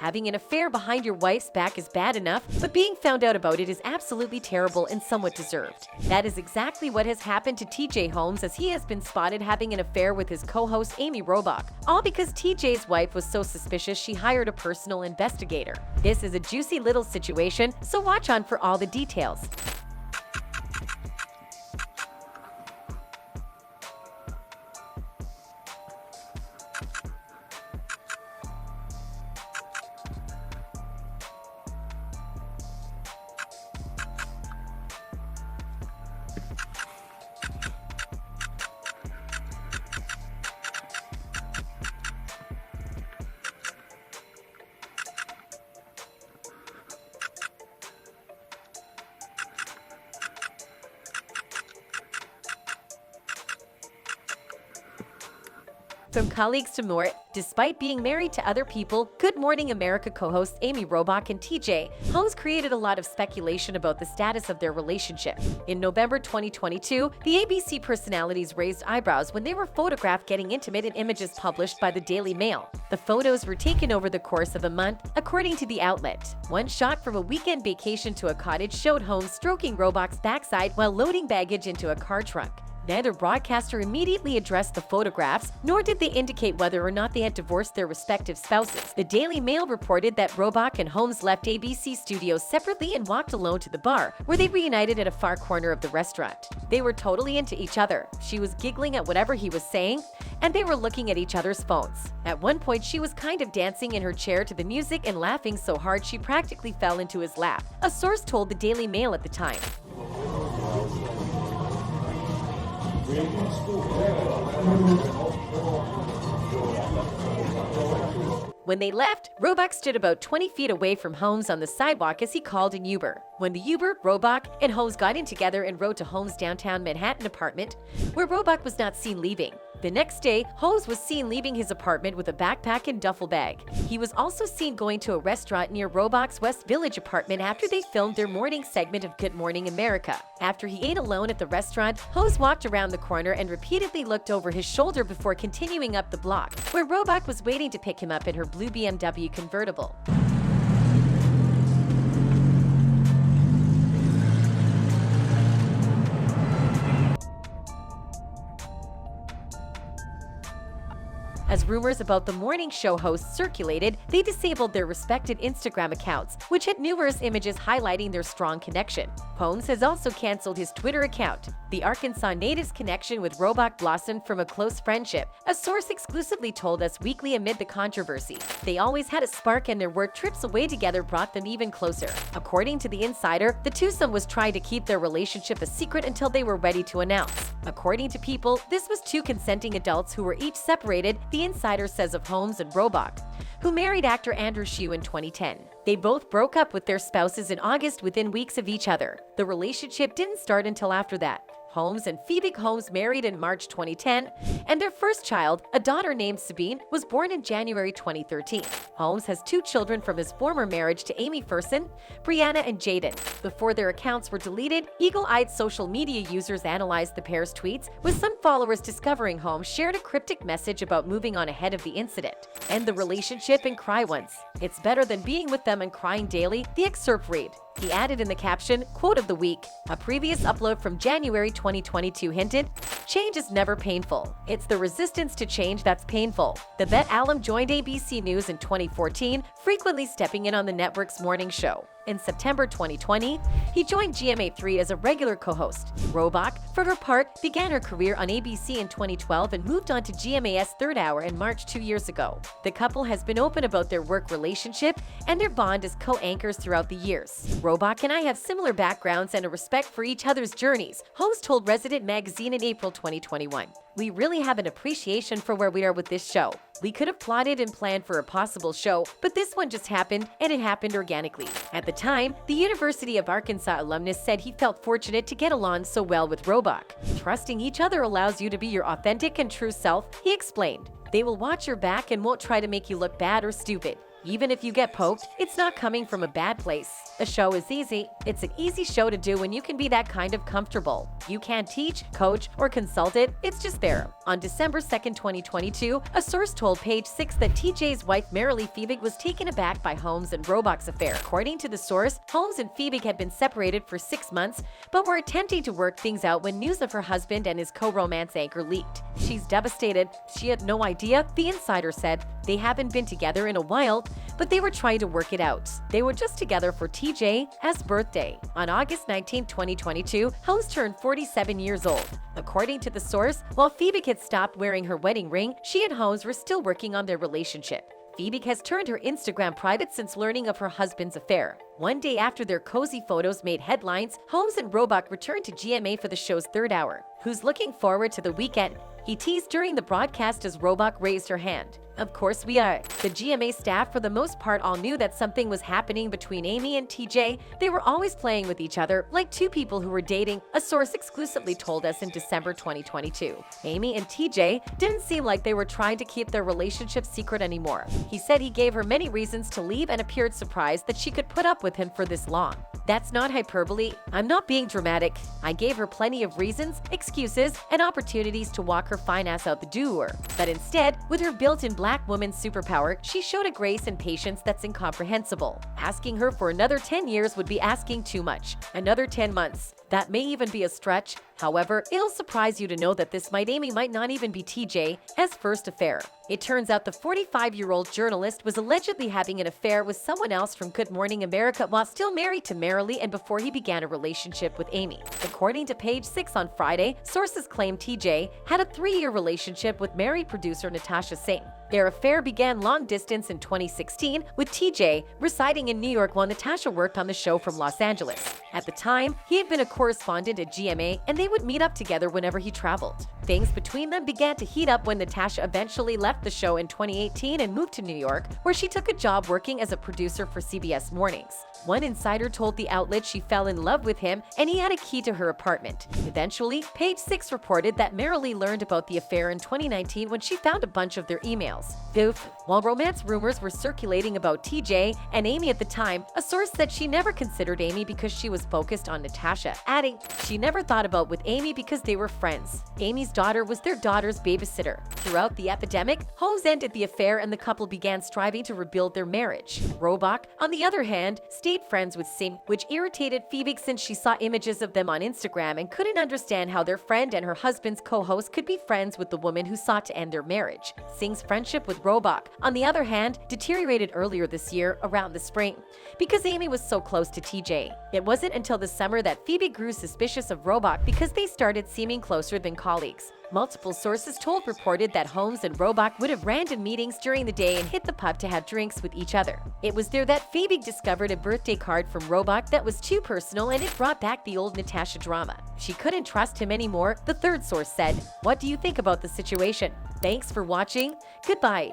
Having an affair behind your wife's back is bad enough, but being found out about it is absolutely terrible and somewhat deserved. That is exactly what has happened to TJ Holmes, as he has been spotted having an affair with his co-host Amy Robach, all because TJ's wife was so suspicious she hired a personal investigator. This is a juicy little situation, so watch on for all the details. From colleagues to more, despite being married to other people, Good Morning America co-hosts Amy Robach and TJ Holmes created a lot of speculation about the status of their relationship. In November 2022, the ABC personalities raised eyebrows when they were photographed getting intimate in images published by the Daily Mail. The photos were taken over the course of a month, according to the outlet. One shot from a weekend vacation to a cottage showed Holmes stroking Robach's backside while loading baggage into a car trunk. Neither broadcaster immediately addressed the photographs, nor did they indicate whether or not they had divorced their respective spouses. The Daily Mail reported that Robach and Holmes left ABC studios separately and walked alone to the bar, where they reunited at a far corner of the restaurant. They were totally into each other. She was giggling at whatever he was saying, and they were looking at each other's phones. At one point, she was kind of dancing in her chair to the music and laughing so hard she practically fell into his lap, a source told the Daily Mail at the time. When they left, Robach stood about 20 feet away from Holmes on the sidewalk as he called an Uber. When the Uber, Robach, and Holmes got in together and rode to Holmes' downtown Manhattan apartment, where Robach was not seen leaving. The next day, Holmes was seen leaving his apartment with a backpack and duffel bag. He was also seen going to a restaurant near Robach's West Village apartment after they filmed their morning segment of Good Morning America. After he ate alone at the restaurant, Holmes walked around the corner and repeatedly looked over his shoulder before continuing up the block, where Robach was waiting to pick him up in her blue BMW convertible. As rumors about the morning show hosts circulated, they disabled their respective Instagram accounts, which had numerous images highlighting their strong connection. Holmes has also canceled his Twitter account. The Arkansas native's connection with Robach blossomed from a close friendship, a source exclusively told Us Weekly amid the controversy. They always had a spark, and their work trips away together brought them even closer. According to the insider, the twosome was trying to keep their relationship a secret until they were ready to announce. According to People, this was two consenting adults who were each separated, the insider says of Holmes and Robach, who married actor Andrew Shue in 2010. They both broke up with their spouses in August within weeks of each other. The relationship didn't start until after that. Holmes and Phoebe Holmes married in March 2010, and their first child, a daughter named Sabine, was born in January 2013. Holmes has two children from his former marriage to Amy Ferson, Brianna and Jaden. Before their accounts were deleted, eagle-eyed social media users analyzed the pair's tweets, with some followers discovering Holmes shared a cryptic message about moving on ahead of the incident. End the relationship and cry once. It's better than being with them and crying daily, the excerpt read. He added in the caption, "Quote of the week." A previous upload from January 2022 hinted, "Change is never painful. It's the resistance to change that's painful." The Bet alum joined ABC News in 2014, frequently stepping in on the network's morning show. In September 2020, he joined GMA3 as a regular co-host. Robach, for her part, began her career on ABC in 2012 and moved on to GMA's Third Hour in March 2 years ago. The couple has been open about their work relationship and their bond as co-anchors throughout the years. Robach and I have similar backgrounds and a respect for each other's journeys, Holmes told Resident Magazine in April 2021. "We really have an appreciation for where we are with this show. We could have plotted and planned for a possible show, but this one just happened, and it happened organically." At the time, the University of Arkansas alumnus said he felt fortunate to get along so well with Robach. "Trusting each other allows you to be your authentic and true self," he explained. "They will watch your back and won't try to make you look bad or stupid. Even if you get poked, it's not coming from a bad place. A show is easy. It's an easy show to do when you can be that kind of comfortable. You can't teach, coach, or consult it. It's just there. On December 2nd, 2022, a source told Page 6 that TJ's wife Marilee Fiebig was taken aback by Holmes and Robach's affair. According to the source, Holmes and Fiebig had been separated for 6 months, but were attempting to work things out when news of her husband and his co-romance anchor leaked. She's devastated. She had no idea, the insider said. They haven't been together in a while, but they were trying to work it out. They were just together for TJ's birthday. On August 19, 2022, Holmes turned 47 years old. According to the source, while Fiebig had stopped wearing her wedding ring, she and Holmes were still working on their relationship. Fiebig has turned her Instagram private since learning of her husband's affair. One day after their cozy photos made headlines, Holmes and Robach returned to GMA for the show's third hour. "Who's looking forward to the weekend?" he teased during the broadcast as Robach raised her hand. "Of course we are." The GMA staff for the most part all knew that something was happening between Amy and TJ. They were always playing with each other, like two people who were dating, a source exclusively told us in December 2022. Amy and TJ didn't seem like they were trying to keep their relationship secret anymore. He said he gave her many reasons to leave and appeared surprised that she could put up with him for this long. "That's not hyperbole. I'm not being dramatic. I gave her plenty of reasons, excuses, and opportunities to walk her fine ass out the door. But instead, with her built-in black woman superpower, she showed a grace and patience that's incomprehensible. Asking her for another 10 years would be asking too much. Another 10 months. That may even be a stretch. However, it'll surprise you to know that this Amy might not even be TJ's first affair. It turns out the 45-year-old journalist was allegedly having an affair with someone else from Good Morning America while still married to Marilee and before he began a relationship with Amy. According to Page 6 on Friday, sources claim TJ had a 3-year relationship with married producer Natasha Singh. Their affair began long distance in 2016, with TJ residing in New York while Natasha worked on the show from Los Angeles. At the time, he had been a correspondent at GMA, and they would meet up together whenever he traveled. Things between them began to heat up when Natasha eventually left the show in 2018 and moved to New York, where she took a job working as a producer for CBS Mornings. One insider told the outlet she fell in love with him and he had a key to her apartment. Eventually, Page 6 reported that Marilee learned about the affair in 2019 when she found a bunch of their emails. Oof. While romance rumors were circulating about TJ and Amy at the time, a source said she never considered Amy because she was focused on Natasha, adding she never thought about with Amy because they were friends. Amy's daughter was their daughter's babysitter. Throughout the epidemic, Holmes ended the affair and the couple began striving to rebuild their marriage. Robach, on the other hand, stayed friends with Singh, which irritated Fiebig since she saw images of them on Instagram and couldn't understand how their friend and her husband's co-host could be friends with the woman who sought to end their marriage. Singh's friendship with Robach, on the other hand, deteriorated earlier this year around the spring because Amy was so close to TJ. It wasn't until the summer that Fiebig grew suspicious of Robach because they started seeming closer than colleagues. Multiple sources reported that Holmes and Robach would have random meetings during the day and hit the pub to have drinks with each other. It was there that Fiebig discovered a birthday card from Robach that was too personal and it brought back the old Natasha drama. She couldn't trust him anymore, the third source said. What do you think about the situation? Thanks for watching. Goodbye.